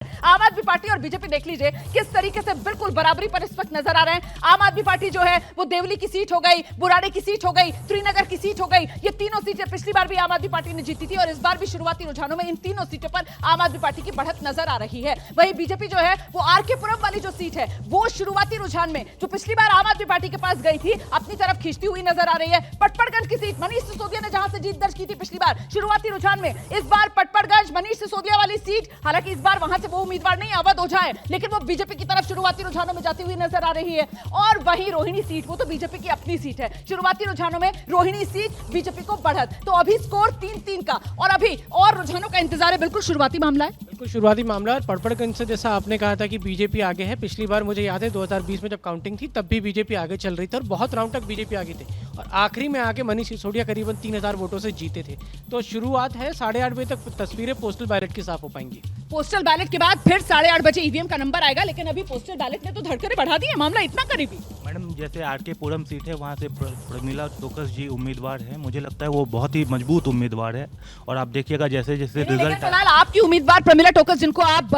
आम आदमी पार्टी और बीजेपी देख लीजिए किस तरीके से बिल्कुल बराबरी पर इस वक्त नजर आ रहे हैं। आम आदमी पार्टी जो है वो देवली की सीट हो गई, बुराड़ी की सीट हो गई, श्रीनगर की सीट हो गई। ये तीनों सीटें पिछली बार भी आम आदमी पार्टी ने जीती थी और इस बार भी शुरुआती रुझानों में इन तीनों सीटों पर आम आदमी पार्टी की बढ़त नजर आ रही है। वहीं बीजेपी जो है वो आरके पुरम वाली जो सीट है वो शुरुआती रुझान में जो पिछली बार आम आदमी पार्टी के पास गई थी अपनी तरफ खींचती हुई नजर आ रही है। पटपड़गंज की सीट मनीष सिसोदिया ने जहां से जीत दर्ज की थी पिछली बार शुरुआती रुझान में, इस बार पटपड़गंज मनीष सिसोदिया वाली सीट, हालांकि इस बार वहां से वो उम्मीदवार नहीं अवध ओझा है लेकिन वो बीजेपी की तरफ शुरुआती रुझानों में जाती हुई नजर आ रही है। और वहीं रोहिणी सीट, वो तो बीजेपी की अपनी सीट है, शुरुआती रुझानों में रोहिणी सीट बीजेपी को बढ़त। तो अभी स्कोर 3-3 का और अभी और रुझानों का इंतजार है। बिल्कुल शुरुआती मामला है, बिल्कुल शुरुआती मामला। और पटपड़गंज से जैसा आपने कहा था कि बीजेपी आगे है, पिछली बार मुझे याद है 2020 में जब काउंटिंग थी तब भी बीजेपी आगे चल रही थी और बहुत राउंड तक बीजेपी आगे थे और आखिरी में आके मनीष सिसोदिया करीबन 3000 वोटों से जीते थे। तो शुरुआत है, 8:30 बजे तक तस्वीरें पोस्टल बैलेट की साफ हो पाएंगी। पोस्टल बैलेट के बाद फिर 8:30 बजे ईवीएम का नंबर आएगा, लेकिन अभी पोस्टल बैलेट ने तो धड़कने बढ़ा दी है, मामला इतना करीबी। मैडम जैसे आरके पुरम सीट है वहाँ से प्रमिला टोकस जी उम्मीदवार है, मुझे लगता है वो बहुत ही मजबूत उम्मीदवार है और आप देखिएगा जैसे जैसे रिजल्ट। फिलहाल आपकी उम्मीदवार प्रमिला टोकस जिनको आप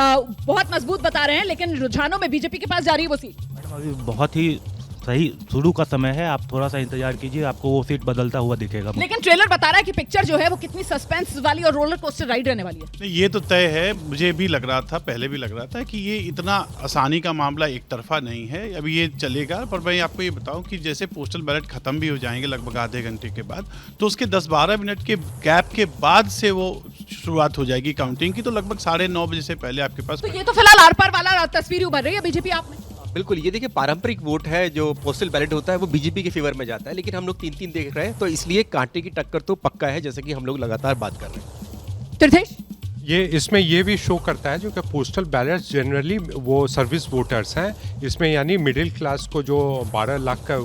बहुत मजबूत बता रहे हैं, लेकिन रुझानों में बीजेपी के पास जा रही है वो सीट। मैडम अभी बहुत ही सही शुरू का समय है, आप थोड़ा सा इंतजार कीजिए, आपको वो सीट बदलता हुआ दिखेगा। लेकिन ट्रेलर बता रहा है कि पिक्चर जो है वो कितनी सस्पेंस वाली और रोलर कोस्टर राइड रहने वाली है। नहीं, ये तो तय है, मुझे भी लग रहा था, पहले भी लग रहा था कि ये इतना आसानी का मामला एक तरफा नहीं है, अभी ये चलेगा। पर मैं आपको ये बताऊं कि जैसे पोस्टल बैलेट खत्म भी हो जाएंगे लगभग आधे घंटे के बाद, तो उसके 10-12 मिनट के गैप के बाद से वो शुरुआत हो जाएगी काउंटिंग की, तो लगभग 9:30 बजे से पहले आपके पास। तो ये तो फिलहाल आर पार वाला तस्वीर उभर रही है बीजेपी आप में। बिल्कुल, ये देखिए पारंपरिक वोट है जो पोस्टल बैलेट होता है वो बीजेपी के फेवर में जाता है, लेकिन हम लोग 3-3 देख रहे हैं तो इसलिए कांटे की टक्कर तो पक्का है, जैसे कि हम लोग लगातार बात कर रहे हैं। तीर्थेश, ये इसमें ये भी शो करता है जो कि पोस्टल बैलेट्स जनरली वो सर्विस वोटर्स हैं, इसमें यानी मिडिल क्लास को जो 12 लाख का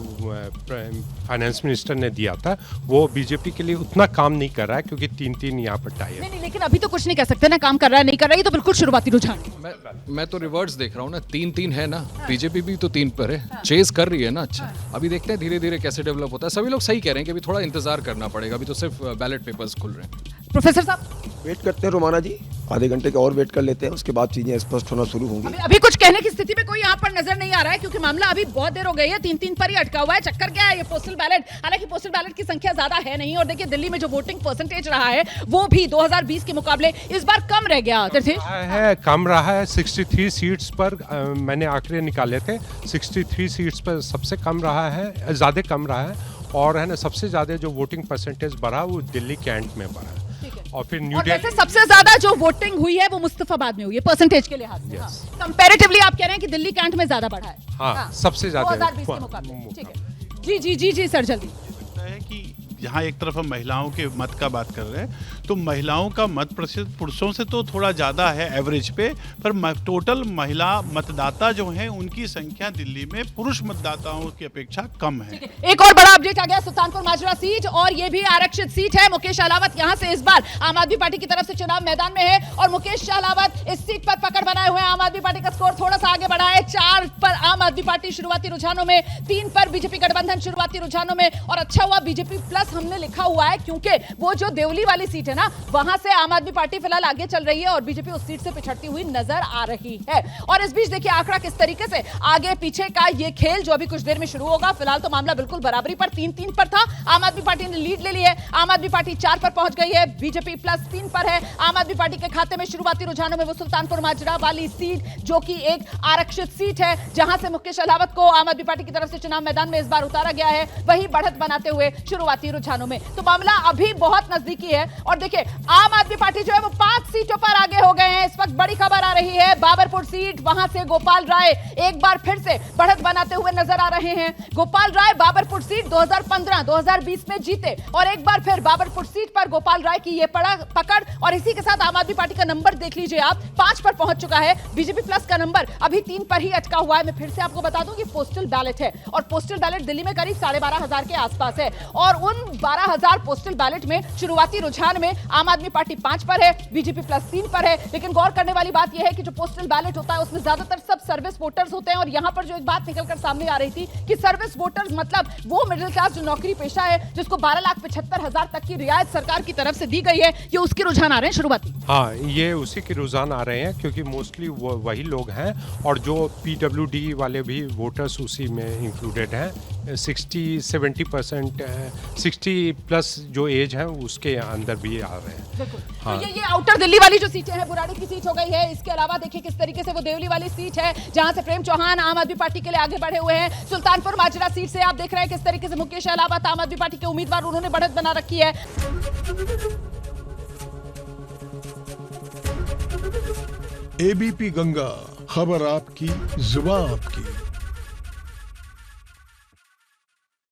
फाइनेंस मिनिस्टर ने दिया था वो बीजेपी के लिए उतना काम नहीं कर रहा है क्योंकि 3-3 यहाँ पर टाई है। नहीं, लेकिन अभी तो कुछ नहीं कह सकते ना, काम कर रहा है नहीं कर रहा है, ये तो बिल्कुल शुरुआती रुझान है। मैं तो रिवर्स देख रहा हूँ ना, 3-3 है ना, बीजेपी भी तो 3 पर है, चेस कर रही है ना। अच्छा, अभी देखते हैं धीरे धीरे कैसे डेवलप होता है। सभी लोग सही कह रहे हैं कि अभी थोड़ा इंतजार करना पड़ेगा, अभी तो सिर्फ बैलेट पेपर्स खुल रहे हैं। प्रोफेसर साहब वेट करते हैं रोमाना जी, आधे घंटे का और वेट कर लेते हैं, उसके बाद चीजें स्पष्ट होना शुरू होंगी। अभी कुछ कहने की स्थिति में कोई यहाँ पर नजर नहीं आ रहा है क्योंकि मामला अभी बहुत देर हो गई है, 3-3 पर ही अटका हुआ है। चक्कर क्या है, ये पोस्टल बैलेट, हालांकि पोस्टल बैलेट की संख्या ज्यादा है नहीं और देखिए दिल्ली में जो वोटिंग परसेंटेज रहा है वो भी 2020 के मुकाबले इस बार कम रह गया। कम रहा है 63 सीट्स पर, मैंने आंकड़े निकाले थे, 63 सीट्स पर सबसे कम रहा है, ज्यादा कम रहा है। और है ना, सबसे ज्यादा जो वोटिंग परसेंटेज बढ़ा वो दिल्ली कैंट में बढ़ा और फिर न्यू दिल्ली सबसे ज्यादा जो वोटिंग हुई है वो मुस्तफाबाद में हुई है परसेंटेज के लिहाज से। कंपैरेटिवली आप कह रहे हैं कि दिल्ली कैंट में ज्यादा बढ़ा है। हाँ, सबसे ज्यादा 2020 के मुकाबले। ठीक है, जी जी जी जी सर, जल्दी। लगता है कि यहाँ एक तरफ हम महिलाओं के मत का बात कर रहे हैं तो महिलाओं का मत प्रतिशत पुरुषों से तो थोड़ा ज़्यादा है एवरेज पे, पर टोटल महिला मतदाता जो हैं उनकी संख्या दिल्ली में पुरुष मतदाताओं की अपेक्षा कम है। एक और बड़ा अपडेट आ गया, सुल्तानपुर माजरा सीट, और ये भी आरक्षित सीट है। मुकेश अहलावत यहाँ से इस बार आम आदमी पार्टी की तरफ से चुनाव मैदान में है और मुकेश अहलावत इस सीट पर पकड़ बनाए हुए हैं। आम आदमी पार्टी का स्कोर थोड़ा सा आगे बढ़ा है, 4 पर आम आदमी पार्टी शुरुआती रुझानों में, 3 पर बीजेपी गठबंधन शुरुआती रुझानों में। और अच्छा हुआ बीजेपी प्लस हमने लिखा हुआ है क्योंकि वो जो देवली वाली सीट है ना, वहां से आम आदमी पार्टी फिलहाल आगे चल रही है और बीजेपी उस सीट से पिछड़ती हुई नजर आ रही है। और इस बीच देखिए आंकड़ा किस तरीके से आगे पीछे का ये खेल जो अभी कुछ देर में शुरू होगा। फिलहाल तो मामला बिल्कुल बराबरी पर 3-3 पर था, आम आदमी पार्टी ने लीड ले ली है, आम आदमी पार्टी 4 पर पहुंच गई है, बीजेपी प्लस 3 पर है। आम आदमी पार्टी के खाते में शुरुआती रुझानों में वो सुल्तानपुर माजरा वाली सीट जो कि एक आरक्षित सीट है जहां से मुकेश अहलावत को आम आदमी पार्टी की तरफ से चुनाव मैदान में इस बार उतारा गया है, वही बढ़त बनाते हुए शुरुआती रुझानों में। तो मामला अभी बहुत नजदीकी है और देखिए आम आदमी पार्टी जो है वो 5 सीटों पर आगे हो गए हैं। इस वक्त बड़ी खबर आ रही है, बाबरपुर सीट, वहां से गोपाल राय एक बार फिर से बढ़त बनाते हुए नजर आ रहे हैं। गोपाल राय बाबरपुर सीट 2015-2020 में जीते और एक बार फिर बाबरपुर सीट पर गोपाल राय की ये पकड़ और इसी के साथ आम आदमी पार्टी का नंबर देख लीजिए आप, 5 पर पहुंच चुका है। बीजेपी प्लस का नंबर अभी 3 पर ही अटका हुआ है। मैं फिर से आपको बता दूं कि पोस्टल बैलेट है और पोस्टल बैलेट दिल्ली में करीब 12,500 के आसपास है और उन 12,000 पोस्टल बैलेट में शुरुआती रुझान में आम आदमी पार्टी 5 पर है, बीजेपी प्लस 3 पर है। लेकिन गौर करने वाली बात यह है कि जो पोस्टल बैलेट होता है उसमें ज्यादातर सब सर्विस वोटर्स होते हैं। और यहाँ पर जो एक बात निकलकर सामने आ रही थी कि सर्विस वोटर्स मतलब वो मिडिल क्लास जो नौकरी पेशा है जिसको 12,75,000 तक की रियायत सरकार की तरफ से दी गई है, ये उसके रुझान आ रहे हैं शुरुआती। हाँ, ये उसी के रुझान आ रहे हैं क्योंकि मोस्टली वही लोग हैं और जो PWD वाले भी वोटर्स उसी में इंक्लूडेड हैं। 60-70% 60 प्लस जो एज है उसके अंदर भी आ रहे हैं। हाँ। तो ये आउटर दिल्ली वाली जो सीटें हैं, बुराड़ी की सीट हो गई है, इसके अलावा देखिए किस तरीके से वो देवली वाली सीट है जहां से प्रेम चौहान आम आदमी पार्टी के लिए आगे बढ़े हुए हैं। सुल्तानपुर माजरा सीट से आप देख रहे हैं किस तरीके से मुकेश अहलावत आम आदमी पार्टी के उम्मीदवार, उन्होंने बढ़त बना रखी है। ABP गंगा, खबर आपकी, जुबान आपकी।